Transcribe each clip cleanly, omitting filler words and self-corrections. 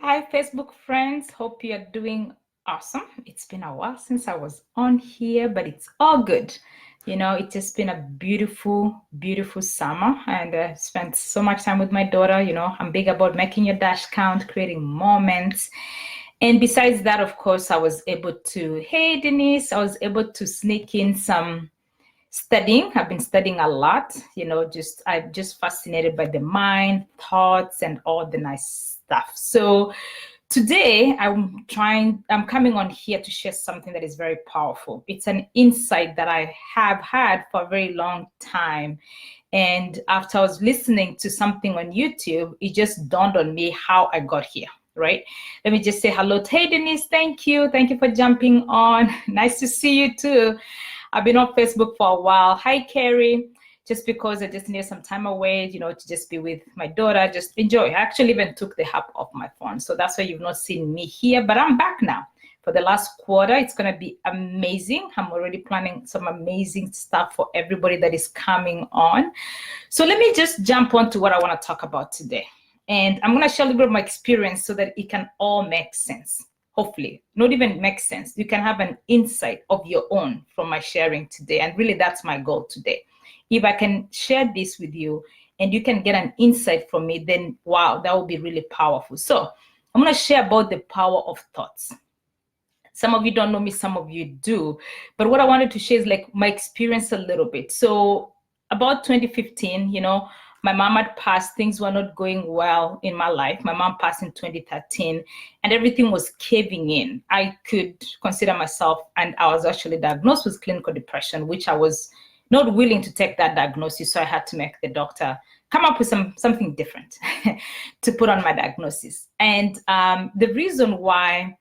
Hi, Facebook friends. Hope you're doing awesome. It's been a while since I was on here, but it's all good. It's just been a beautiful, beautiful summer, and I spent so much time with my daughter. I'm big about making your dash count, creating moments. And besides that, of course, I was able to, hey, Denise, I was able to sneak in some studying. I've been studying a lot, I'm just fascinated by the mind, thoughts, and all the nice stuff. So today I'm coming on here to share something that is very powerful. It's an insight that I have had for a very long time. And after I was listening to something on YouTube, it just dawned on me how I got here. Right. Let me just say hello to, hey, Denise. Thank you. Thank you for jumping on. Nice to see you too. I've been on Facebook for a while. Hi, Carrie. Just because I just need some time away, to just be with my daughter, just enjoy. I actually even took the app off my phone. So that's why you've not seen me here, but I'm back now. For the last quarter, it's going to be amazing. I'm already planning some amazing stuff for everybody that is coming on. So let me just jump on to what I want to talk about today. And I'm going to share a little bit of my experience so that it can all make sense. Hopefully, not even make sense. You can have an insight of your own from my sharing today. And really, that's my goal today. If I can share this with you and you can get an insight from me, then wow, that would be really powerful. So I'm going to share about the power of thoughts. Some of you don't know me, some of you do. But what I wanted to share is like my experience a little bit. So about 2015, my mom had passed. Things were not going well in my life. My mom passed in 2013 and everything was caving in. I could consider myself, and I was actually diagnosed with clinical depression, which I was not willing to take that diagnosis. So I had to make the doctor come up with something different to put on my diagnosis. And the reason why,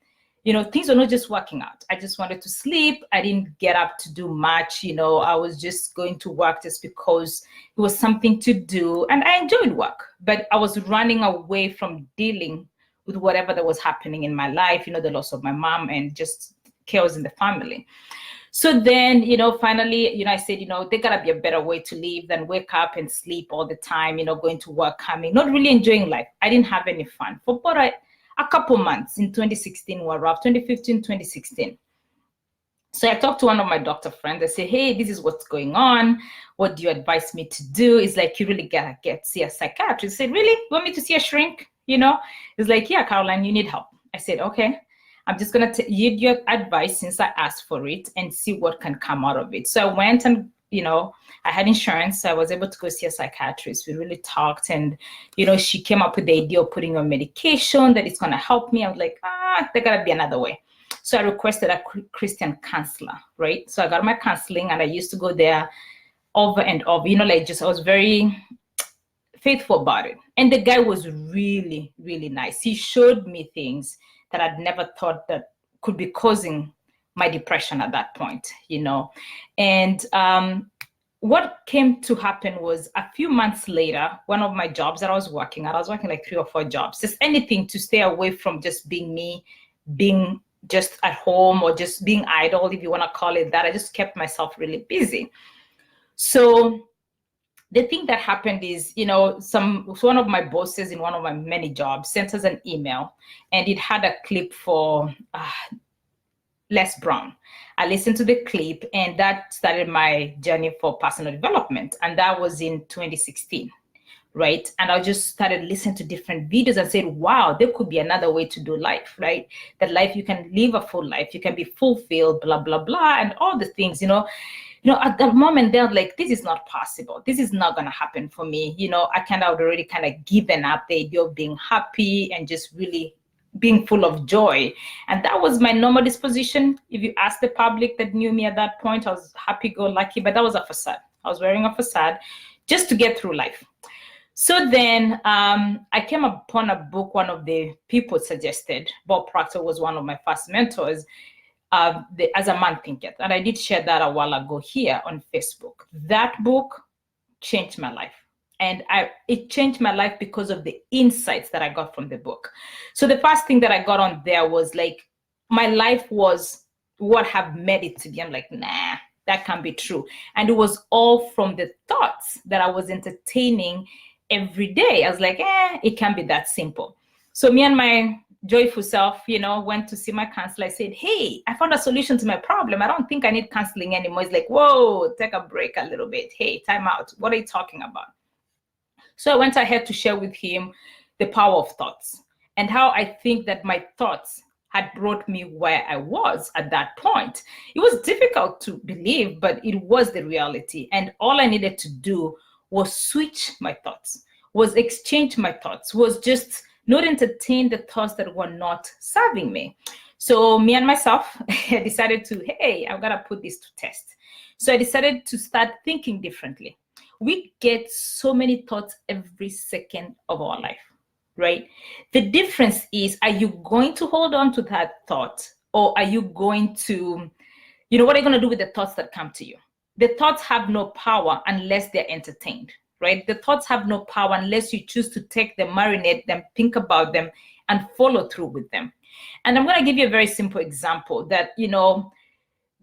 things were not just working out. I just wanted to sleep. I didn't get up to do much. I was just going to work just because it was something to do. And I enjoyed work, but I was running away from dealing with whatever that was happening in my life, the loss of my mom and just chaos in the family. So then, finally, I said, there gotta be a better way to live than wake up and sleep all the time, going to work, coming, not really enjoying life. I didn't have any fun for about a couple months. In 2016 were rough, 2015, 2016. So I talked to one of my doctor friends. I said, hey, this is what's going on. What do you advise me to do? It's like, you really gotta see a psychiatrist. I said, really? You want me to see a shrink? It's like, yeah, Caroline, you need help. I said, okay. I'm just going to give your advice since I asked for it and see what can come out of it. So I went and, I had insurance. So I was able to go see a psychiatrist. We really talked and, she came up with the idea of putting on medication that it's going to help me. I was like, there got to be another way. So I requested a Christian counselor, right? So I got my counseling and I used to go there over and over, I was very faithful about it. And the guy was really, really nice. He showed me things that I'd never thought that could be causing my depression at that point, And what came to happen was a few months later, one of my jobs that I was working at, I was working like 3 or 4 jobs, just anything to stay away from just being me, being just at home or just being idle, if you want to call it that. I just kept myself really busy. So the thing that happened is, one of my bosses in one of my many jobs sent us an email and it had a clip for Les Brown. I listened to the clip and that started my journey for personal development. And that was in 2016, right? And I just started listening to different videos and said, wow, there could be another way to do life, right? That life, you can live a full life, you can be fulfilled, blah, blah, blah, and all the things, at that moment, they're like, this is not possible. This is not going to happen for me. I had already kind of given up the idea of being happy and just really being full of joy. And that was my normal disposition. If you ask the public that knew me at that point, I was happy-go-lucky, but that was a facade. I was wearing a facade just to get through life. So then I came upon a book one of the people suggested. Bob Proctor was one of my first mentors. As a Man Thinketh. And I did share that a while ago here on Facebook. That book changed my life. And it changed my life because of the insights that I got from the book. So the first thing that I got on there was like, my life was what have made it to be. I'm like, nah, that can't be true. And it was all from the thoughts that I was entertaining every day. I was like, it can't be that simple. So me and my joyful self, went to see my counselor. I said, hey, I found a solution to my problem. I don't think I need counseling anymore. It's like, whoa, take a break a little bit. Hey, time out. What are you talking about? So I went ahead to share with him the power of thoughts and how I think that my thoughts had brought me where I was at that point. It was difficult to believe, but it was the reality. And all I needed to do was switch my thoughts, was exchange my thoughts, was just not entertain the thoughts that were not serving me. So me and myself, I decided to, hey, I've got to put this to test. So I decided to start thinking differently. We get so many thoughts every second of our life, right? The difference is, are you going to hold on to that thought, or are you going to, what are you going to do with the thoughts that come to you? The thoughts have no power unless they're entertained, right? The thoughts have no power unless you choose to take them, marinate them, think about them, and follow through with them. And I'm going to give you a very simple example that,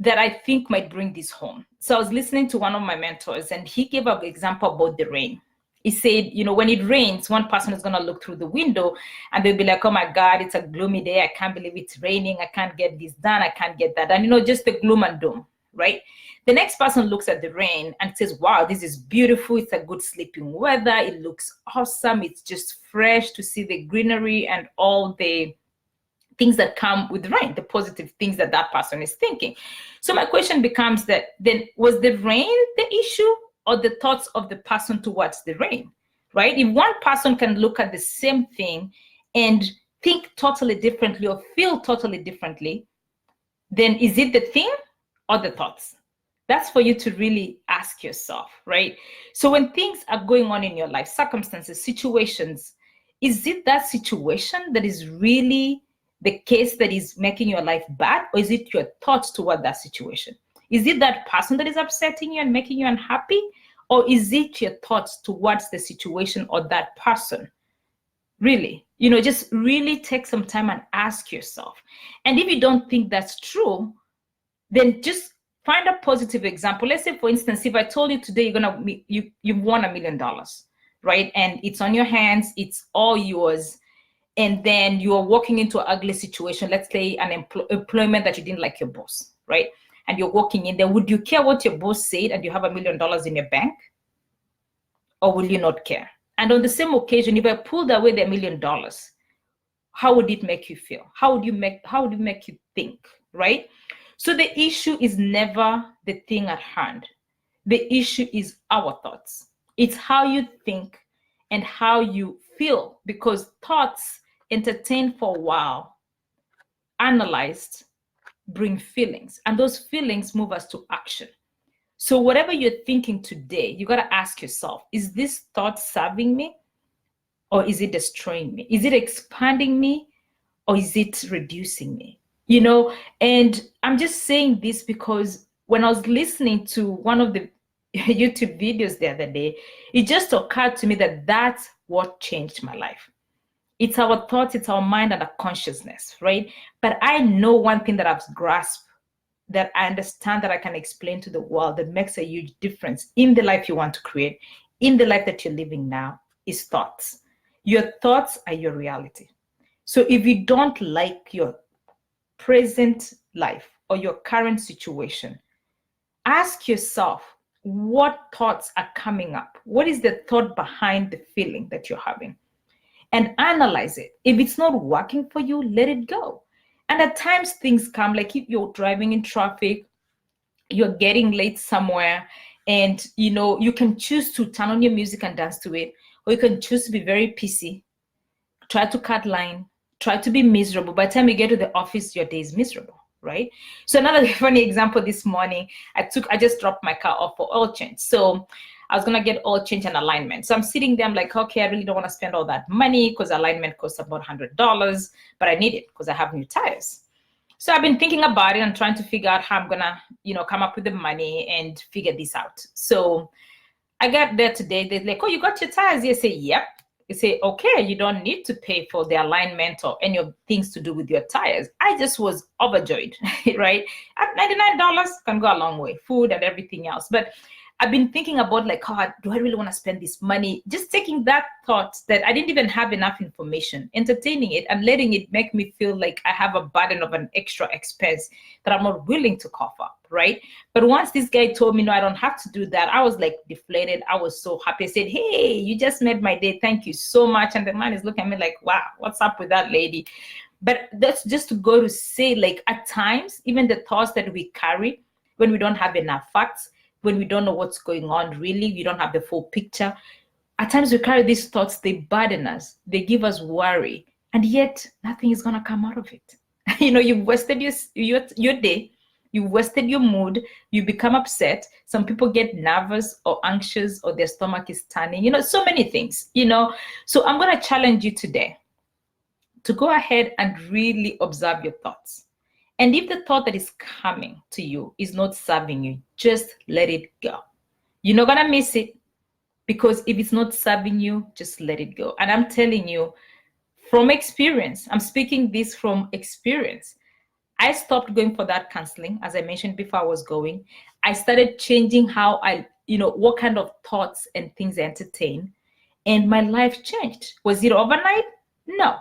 that I think might bring this home. So I was listening to one of my mentors, and he gave an example about the rain. He said, when it rains, one person is going to look through the window and they'll be like, oh my God, it's a gloomy day. I can't believe it's raining. I can't get this done. I can't get that. And, just the gloom and doom, right? The next person looks at the rain and says, wow, this is beautiful. It's a good sleeping weather. It looks awesome. It's just fresh to see the greenery and all the things that come with rain, the positive things that that person is thinking. So my question becomes that then, was the rain the issue or the thoughts of the person towards the rain, right? If one person can look at the same thing and think totally differently or feel totally differently, then is it the thing or the thoughts? That's for you to really ask yourself, right? So when things are going on in your life, circumstances, situations, is it that situation that is really the case that is making your life bad, or is it your thoughts toward that situation? Is it that person that is upsetting you and making you unhappy, or is it your thoughts towards the situation or that person? Really, just really take some time and ask yourself. And if you don't think that's true, then just find a positive example. Let's say, for instance, if I told you today you've won $1 million, right? And it's on your hands, it's all yours. And then you are walking into an ugly situation, let's say an employment that you didn't like your boss, right? And you're walking in there, would you care what your boss said and you have $1 million in your bank? Or will you not care? And on the same occasion, if I pulled away the $1 million, how would it make you feel? How would it make you think, right? So the issue is never the thing at hand. The issue is our thoughts. It's how you think and how you feel, because thoughts entertained for a while, analyzed, bring feelings, and those feelings move us to action. So whatever you're thinking today, you got to ask yourself, is this thought serving me, or is it destroying me? Is it expanding me, or is it reducing me? And I'm just saying this because when I was listening to one of the YouTube videos the other day, it just occurred to me that that's what changed my life. It's our thoughts, it's our mind and our consciousness, right? But I know one thing that I've grasped, that I understand, that I can explain to the world, that makes a huge difference in the life you want to create, in the life that you're living now, is thoughts. Your thoughts are your reality. So if you don't like your present life or your current situation, ask yourself, what thoughts are coming up? What is the thought behind the feeling that you're having? And analyze it. If it's not working for you, let it go. And at times things come, like if you're driving in traffic, you're getting late somewhere, and you can choose to turn on your music and dance to it, or you can choose to be very pissy, try to cut line, try to be miserable. By the time you get to the office, your day is miserable, right? So another funny example, this morning, I just dropped my car off for oil change. So I was gonna get oil change and alignment. So I'm sitting there, I'm like, okay, I really don't want to spend all that money because alignment costs about $100, but I need it because I have new tires. So I've been thinking about it and trying to figure out how I'm gonna, come up with the money and figure this out. So I got there today, they're like, oh, you got your tires? You say, yep. You say, okay, you don't need to pay for the alignment or any of things to do with your tires. I just was overjoyed, right? At $99 can go a long way, food and everything else. But I've been thinking about like, oh, do I really want to spend this money? Just taking that thought that I didn't even have enough information, entertaining it and letting it make me feel like I have a burden of an extra expense that I'm not willing to cough up, right? But once this guy told me, no, I don't have to do that, I was like deflated. I was so happy. I said, hey, you just made my day. Thank you so much. And the man is looking at me like, wow, what's up with that lady? But that's just to go to say, like, at times, even the thoughts that we carry when we don't have enough facts, when we don't know what's going on, really, we don't have the full picture. At times we carry these thoughts, they burden us, they give us worry, and yet nothing is going to come out of it. You've wasted your day, you've wasted your mood, you become upset. Some people get nervous or anxious, or their stomach is turning, so many things. So I'm going to challenge you today to go ahead and really observe your thoughts. And if the thought that is coming to you is not serving you, just let it go. You're not going to miss it, because if it's not serving you, just let it go. And I'm telling you from experience, I'm speaking this from experience. I stopped going for that counseling. As I mentioned before, I was going. I started changing how what kind of thoughts and things I entertain. And my life changed. Was it overnight? No.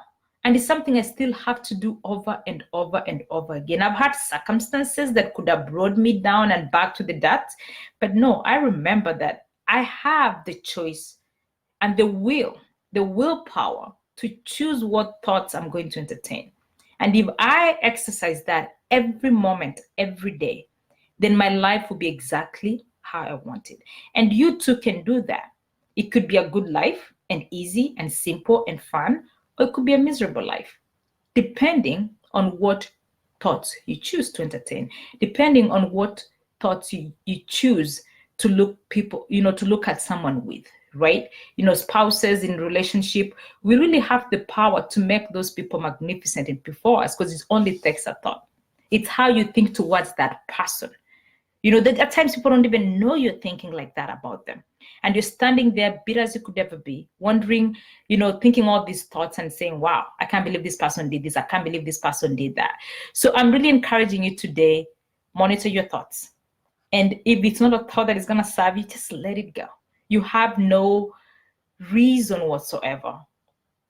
And it's something I still have to do over and over and over again. I've had circumstances that could have brought me down and back to the dirt. But no, I remember that I have the choice and the willpower to choose what thoughts I'm going to entertain. And if I exercise that every moment, every day, then my life will be exactly how I want it. And you too can do that. It could be a good life and easy and simple and fun, or it could be a miserable life, depending on what thoughts you choose to entertain, depending on what thoughts you choose to look at someone with, right? Spouses in relationship, we really have the power to make those people magnificent and before us, because it only takes a thought. It's how you think towards that person. That at times people don't even know you're thinking like that about them. And you're standing there bitter as you could ever be, wondering, thinking all these thoughts and saying, wow, I can't believe this person did this. I can't believe this person did that. So I'm really encouraging you today, monitor your thoughts. And if it's not a thought that is going to serve you, just let it go. You have no reason whatsoever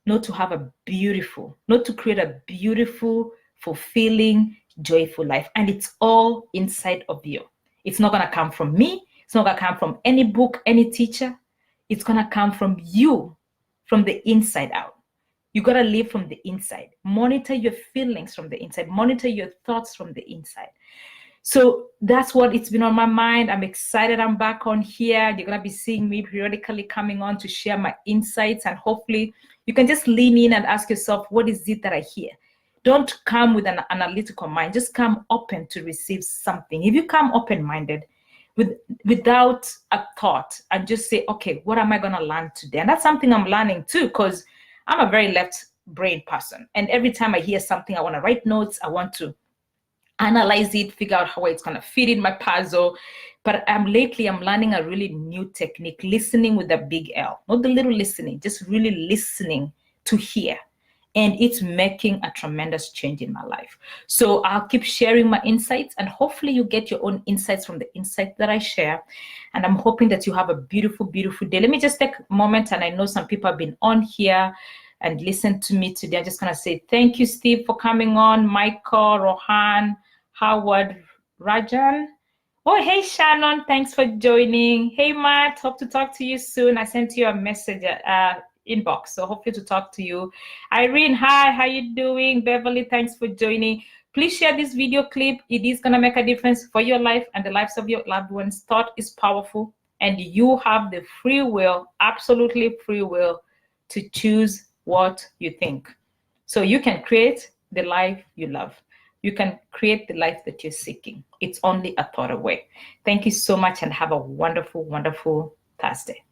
not to create a beautiful, fulfilling, joyful life. And it's all inside of you. It's not going to come from me. It's not going to come from any book, any teacher. It's going to come from you, from the inside out. You got to live from the inside. Monitor your feelings from the inside. Monitor your thoughts from the inside. So that's what it's been on my mind. I'm excited I'm back on here. You're going to be seeing me periodically coming on to share my insights. And hopefully you can just lean in and ask yourself, what is it that I hear? Don't come with an analytical mind. Just come open to receive something. If you come open-minded, without a thought, and just say, okay, what am I going to learn today? And that's something I'm learning too, because I'm a very left brain person. And every time I hear something, I want to write notes. I want to analyze it, figure out how it's going to fit in my puzzle. But lately I'm learning a really new technique, listening with a big L, not the little listening, just really listening to hear. And it's making a tremendous change in my life. So I'll keep sharing my insights, and hopefully you get your own insights from the insights that I share. And I'm hoping that you have a beautiful, beautiful day. Let me just take a moment, and I know some people have been on here and listened to me today. I'm just going to say thank you, Steve, for coming on, Michael, Rohan, Howard, Rajan. Oh, hey, Shannon, thanks for joining. Hey, Matt, hope to talk to you soon. I sent you a message inbox, so hopefully to talk to you. Irene, hi, how you doing? Beverly, thanks for joining. Please share this video clip. It is going to make a difference for your life and the lives of your loved ones. Thought is powerful, and you have the free will, absolutely free will, to choose what you think. So you can create the life you love. You can create the life that you're seeking. It's only a thought away. Thank you so much, and have a wonderful, wonderful Thursday.